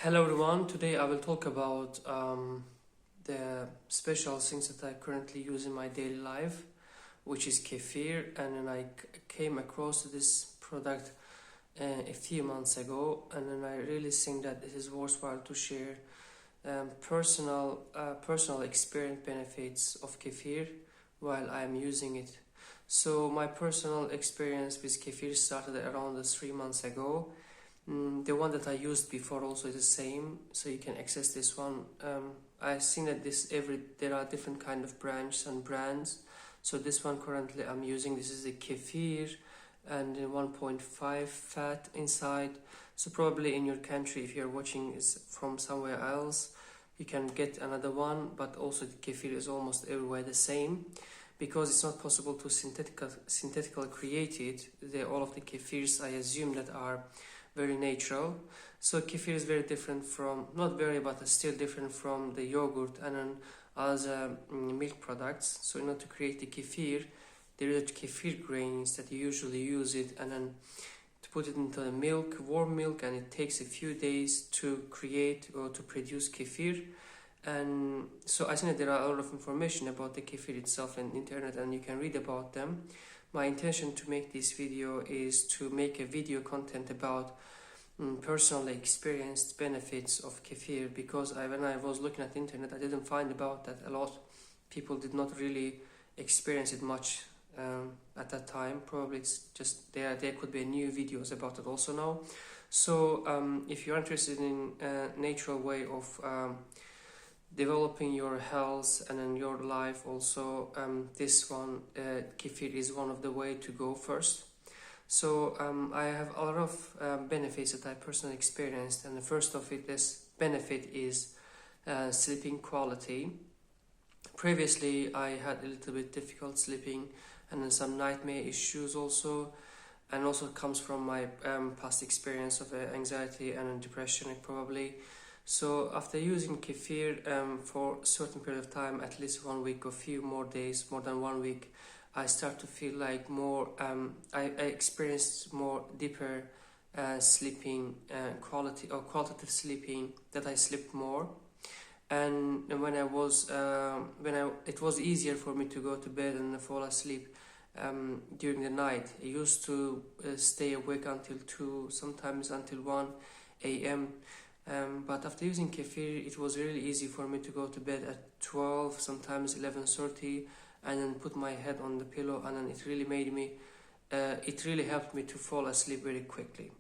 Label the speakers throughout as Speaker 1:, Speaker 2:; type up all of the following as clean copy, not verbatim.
Speaker 1: Hello everyone, today I will talk about the special things that I currently use in my daily life, which is kefir, and then I came across this product a few months ago, and then I really think that it is worthwhile to share personal experience benefits of kefir while I am using it. So my personal experience with kefir started around 3 months ago. The one that I used before also is the same, so you can access this one. I've seen that there are different kind of branches and brands. So this one currently I'm using, this is the Kefir and 1.5 fat inside. So probably in your country, if you're watching is from somewhere else, you can get another one, but also the Kefir is almost everywhere the same. Because it's not possible to synthetically create it, all of the Kefirs I assume that are very natural. So kefir is very different from, not very, but still different from the yogurt and then other milk products. So in order to create the kefir, there is kefir grains that you usually use it and then to put it into the milk, warm milk, and it takes a few days to create or to produce kefir. And so I think that there are a lot of information about the kefir itself on the internet and you can read about them. My intention to make this video is to make a video content about personally experienced benefits of kefir, because when I was looking at the internet I didn't find about that a lot. People did not really experience it much at that time. Probably it's just there could be new videos about it also now. So if you're interested in a natural way of developing your health and in your life also, this one, kefir, is one of the way to go first. So I have a lot of benefits that I personally experienced, and the first of it, this benefit is sleeping quality. Previously I had a little bit difficult sleeping and then some nightmare issues also, and also comes from my past experience of anxiety and depression probably. So after using kefir for a certain period of time, at least 1 week or few more days, more than 1 week, I start to feel like more, I experienced more deeper sleeping quality or qualitative sleeping, that I slept more. And when it was easier for me to go to bed and fall asleep during the night. I used to stay awake until 2, sometimes until 1 a.m. But after using kefir, it was really easy for me to go to bed at 12, sometimes 11:30, and then put my head on the pillow, and then it really helped me to fall asleep very quickly.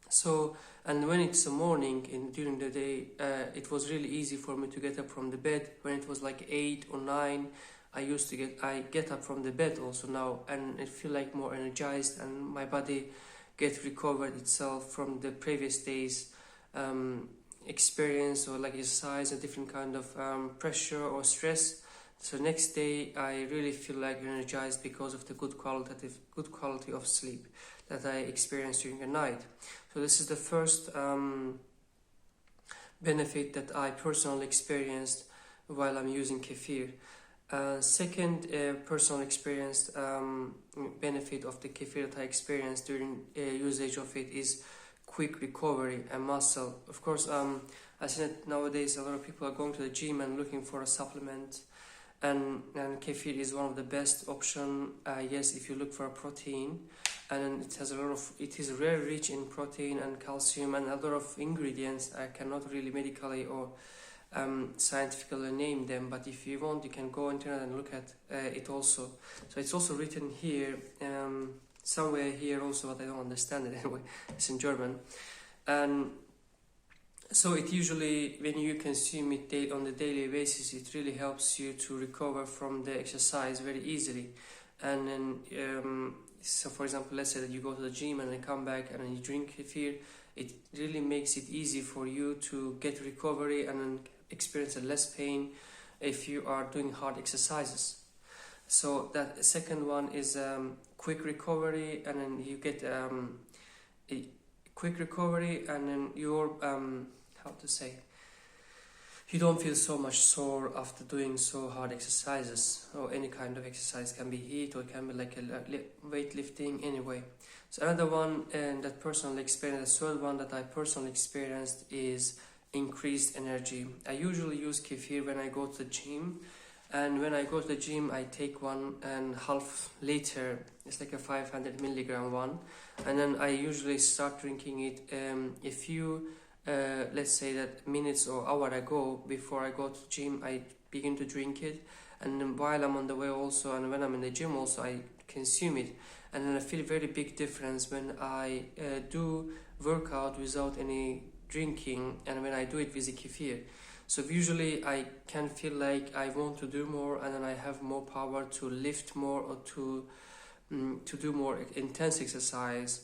Speaker 1: So, and when it's the morning during the day, it was really easy for me to get up from the bed. When it was like 8 or 9, I get up from the bed also now, and I feel like more energized, and my body get recovered itself from the previous days experience or like exercise, a different kind of pressure or stress. So next day I really feel like energized because of the good quality of sleep that I experienced during the night. So this is the first benefit that I personally experienced while I'm using kefir. Second personal experienced benefit of the kefir that I experienced during usage of it is quick recovery and muscle. Of course, I see that nowadays a lot of people are going to the gym and looking for a supplement, and kefir is one of the best option. Yes, if you look for a protein, and it is very rich in protein and calcium and a lot of ingredients. I cannot really medically or scientifically name them, but if you want, you can go on internet and look at it also. So it's also written here. Somewhere here also, but I don't understand it anyway. It's in German. And so it usually, when you consume it on the daily basis, it really helps you to recover from the exercise very easily. And then, so for example, let's say that you go to the gym and then come back and then you drink kefir, it really makes it easy for you to get recovery and then experience less pain if you are doing hard exercises. So that second one is quick recovery, and then you get a quick recovery, and then your you don't feel so much sore after doing so hard exercises, or any kind of exercise. Can be heat or it can be like a weightlifting anyway. So another one, and that personal experience, the third one that I personally experienced is increased energy. I usually use kefir when I go to the gym, and when I go to the gym I take 1.5 liter, it's like a 500 milligram one, and then I usually start drinking it a few let's say that minutes or hour ago. Before I go to the gym I begin to drink it, and then while I'm on the way also, and when I'm in the gym also, I consume it. And then I feel very big difference when I do workout without any drinking, and when I do it with the kefir. So usually I can feel like I want to do more, and then I have more power to lift more, or to do more intense exercise,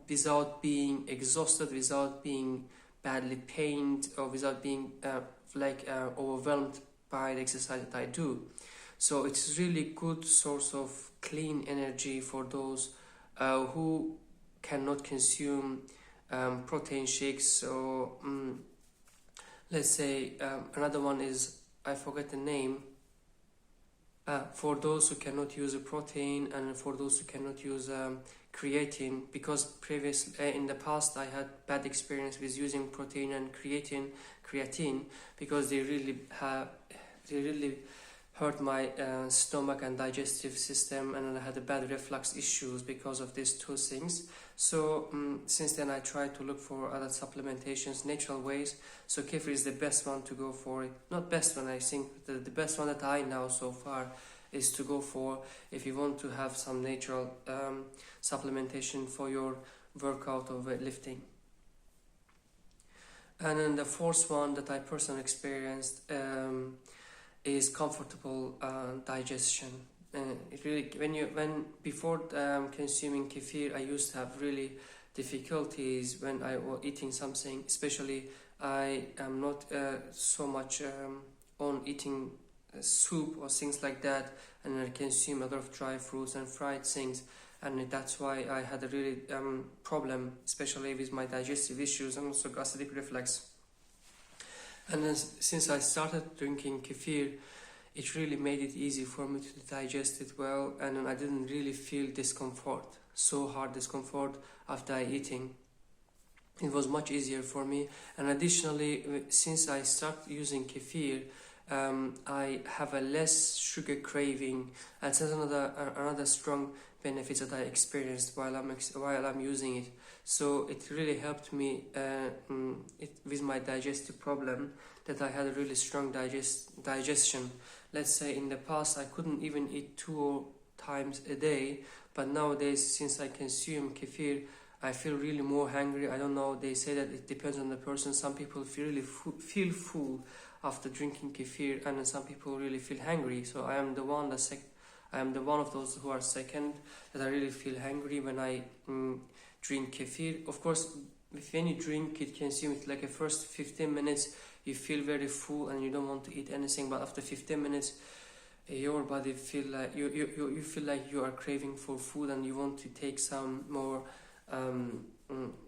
Speaker 1: without being exhausted, without being badly pained, or without being overwhelmed by the exercise that I do. So it's really good source of clean energy for those who cannot consume protein shakes, or let's say another one is, I forget the name, for those who cannot use a protein, and for those who cannot use creatine, because previously in the past I had bad experience with using protein and creatine, because they really hurt my stomach and digestive system, and I had a bad reflux issues because of these two things. So since then I try to look for other supplementations, natural ways. So kefir is the best one to go for it. Not best one, I think the best one that I know so far is to go for if you want to have some natural supplementation for your workout or weightlifting. And then the fourth one that I personally experienced is comfortable digestion. It really, before consuming kefir, I used to have really difficulties when I was eating something. Especially, I am not so much on eating soup or things like that, and I consume a lot of dry fruits and fried things, and that's why I had a really problem, especially with my digestive issues and also acidic reflux. And then since I started drinking kefir, it really made it easy for me to digest it well, and then I didn't really feel so hard discomfort after eating. It was much easier for me. And additionally, since I started using kefir, I have a less sugar craving, and that's another strong benefit that I experienced while I'm using it. So it really helped me with my digestive problem, that I had a really strong digestion. Let's say in the past I couldn't even eat 2 times a day, but nowadays, since I consume kefir, I feel really more hungry. I don't know, they say that it depends on the person. Some people feel full after drinking kefir, and some people really feel hungry. So I am the one of those who are second, that I really feel hungry when I drink kefir. Of course, when you drink it, consume it, like the first 15 minutes you feel very full and you don't want to eat anything, but after 15 minutes your body feel like you feel like you are craving for food, and you want to take some more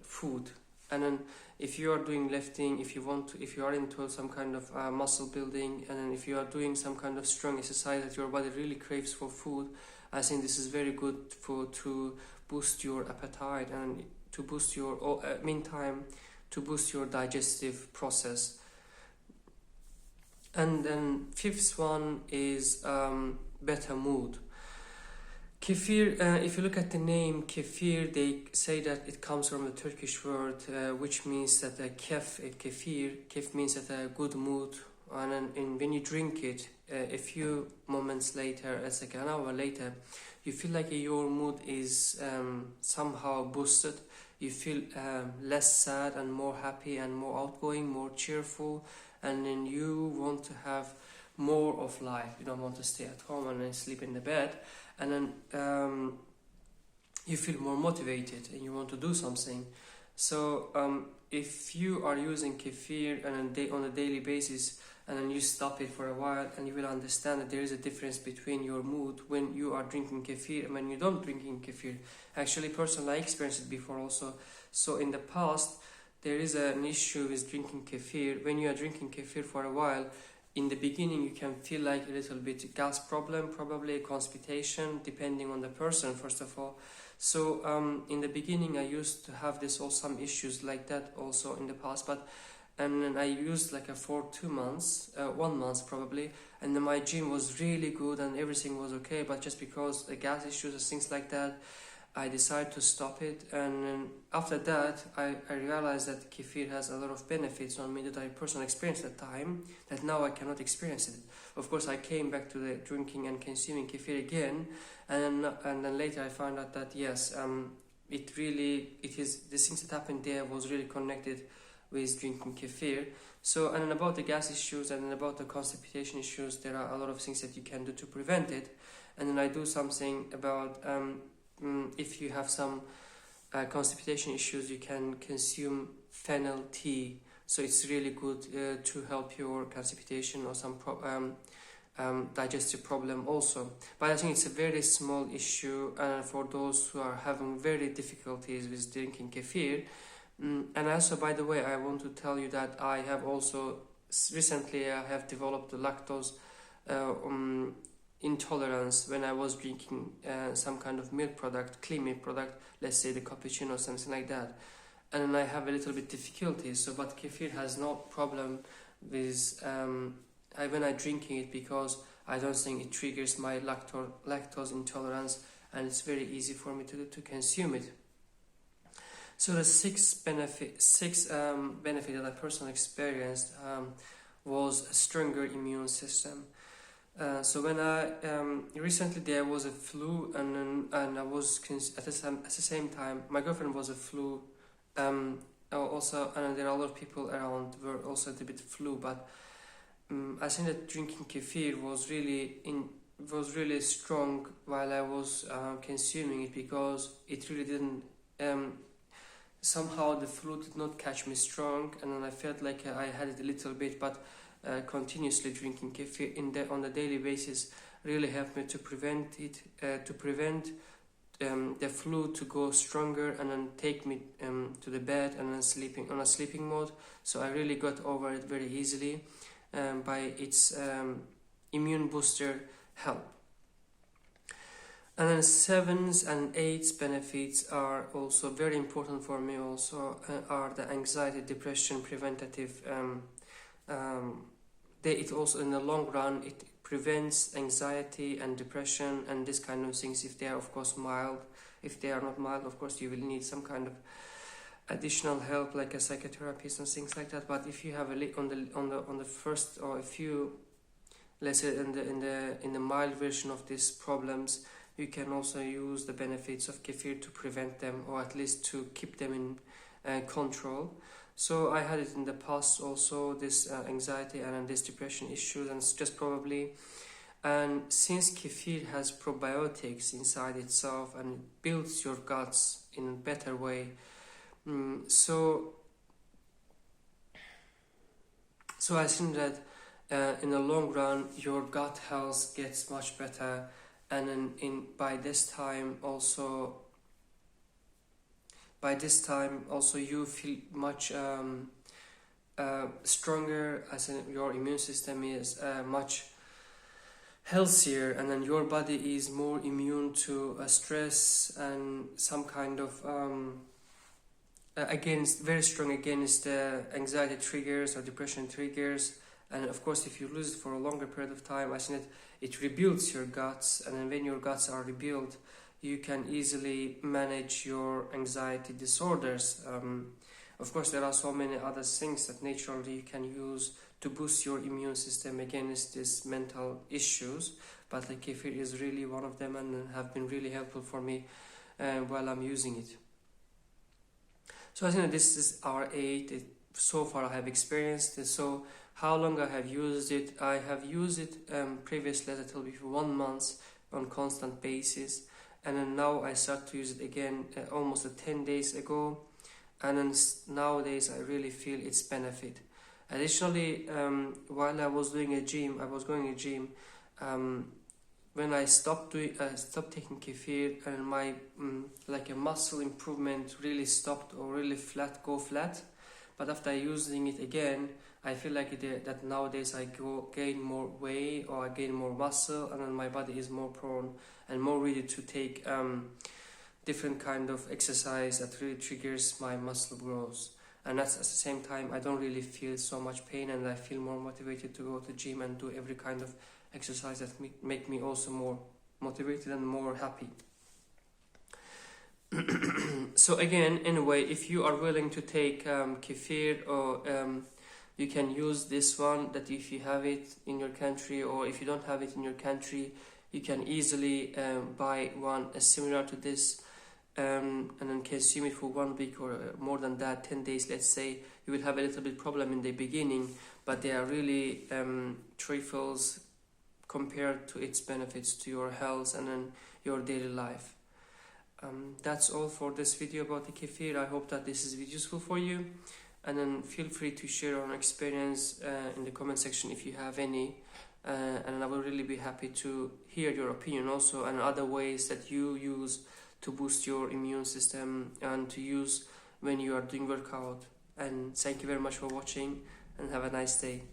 Speaker 1: food. And then if you are doing lifting, if you are into some kind of muscle building, and then if you are doing some kind of strong exercise that your body really craves for food, I think this is very good to boost your appetite, and to boost your to boost your digestive process. And then fifth one is better mood. Kefir, if you look at the name kefir, they say that it comes from the Turkish word which means that kef means that a good mood. And when you drink it, a few moments later, it's like an hour later, you feel like your mood is somehow boosted. You feel less sad and more happy and more outgoing, more cheerful, and then you want to have more of life. You don't want to stay at home and then sleep in the bed, and then you feel more motivated and you want to do something. So if you are using kefir on a daily basis, and then you stop it for a while, and you will understand that there is a difference between your mood when you are drinking kefir and when you don't drinking kefir. Actually, personally, I experienced it before also. So in the past, there is an issue with drinking kefir. When you are drinking kefir for a while, in the beginning you can feel like a little bit gas problem, probably constipation, depending on the person, first of all. So in the beginning I used to have this, or some issues like that also in the past, but and then I used like for 2 months, 1 month probably, and then my gym was really good and everything was okay, but just because the gas issues and things like that, I decided to stop it. And then after that I realized that kefir has a lot of benefits on me that I personally experienced at the time, that now I cannot experience it. Of course I came back to the drinking and consuming kefir again, and then later I found out that yes, it is the things that happened there was really connected with drinking kefir. So, and then about the gas issues and then about the constipation issues, there are a lot of things that you can do to prevent it. And then I do something about if you have some constipation issues, you can consume fennel tea. So it's really good to help your constipation or some digestive problem also. But I think it's a very small issue for those who are having very difficulties with drinking kefir. And also, by the way, I want to tell you that I have also recently I have developed the lactose intolerance when I was drinking some kind of milk product, clean milk product, let's say the cappuccino or something like that, and I have a little bit difficulties. So, but kefir has no problem with when I drinking it, because I don't think it triggers my lactose intolerance, and it's very easy for me to consume it. So the sixth benefit that I personally experienced was a stronger immune system. So when I recently there was a flu, and I was at the same time my girlfriend was a flu. Also, and there are a lot of people around were also a bit flu, but I think that drinking kefir was really strong while I was consuming it, because it really didn't. Somehow the flu did not catch me strong, and then I felt like I had it a little bit, but continuously drinking kefir on the daily basis really helped me to prevent the flu to go stronger and then take me to the bed and then sleeping on a sleeping mode. So I really got over it very easily by its immune booster help. And then 7th and 8th benefits are also very important for me. Also are the anxiety, depression, preventative. It also in the long run it prevents anxiety and depression and this kind of things if they are of course mild. If they are not mild, of course you will need some kind of additional help like a psychotherapist and things like that. But if you have on the first, or if you, let's say in the mild version of these problems, you can also use the benefits of kefir to prevent them, or at least to keep them in control. So I had it in the past also, this anxiety and this depression issues, and it's just probably. And since kefir has probiotics inside itself and it builds your guts in a better way, so I think that in the long run your gut health gets much better. And then by this time also you feel much stronger, as in your immune system is much healthier, and then your body is more immune to stress and some kind of very strong against anxiety triggers or depression triggers. And of course, if you lose it for a longer period of time, I think that it rebuilds your guts, and then when your guts are rebuilt, you can easily manage your anxiety disorders. Of course, there are so many other things that naturally you can use to boost your immune system against these mental issues, but the kefir is really one of them and have been really helpful for me while I'm using it. So I think that this is our 8. So far I have experienced it. So how long I have used it? I have used it previously, as I told you, for 1 month on constant basis, and then now I start to use it again almost 10 days ago, and then nowadays I really feel its benefit. Additionally, while I was going to a gym, when I stopped taking kefir, and my like a muscle improvement really stopped, or really go flat. but after using it again, I feel like that nowadays I gain more weight, or I gain more muscle, and then my body is more prone and more ready to take different kind of exercise that really triggers my muscle growth. And that's at the same time I don't really feel so much pain, and I feel more motivated to go to the gym and do every kind of exercise that make me also more motivated and more happy. So again, anyway, if you are willing to take kefir, or you can use this one, that if you have it in your country, or if you don't have it in your country, you can easily buy one similar to this, and then consume it for 1 week or more than that, 10 days let's say. You will have a little bit problem in the beginning, but they are really trifles compared to its benefits to your health and then your daily life. That's all for this video about the kefir. I hope that this is useful for you, and then feel free to share your experience in the comment section if you have any, and I will really be happy to hear your opinion also, and other ways that you use to boost your immune system and to use when you are doing workout. And thank you very much for watching, and have a nice day.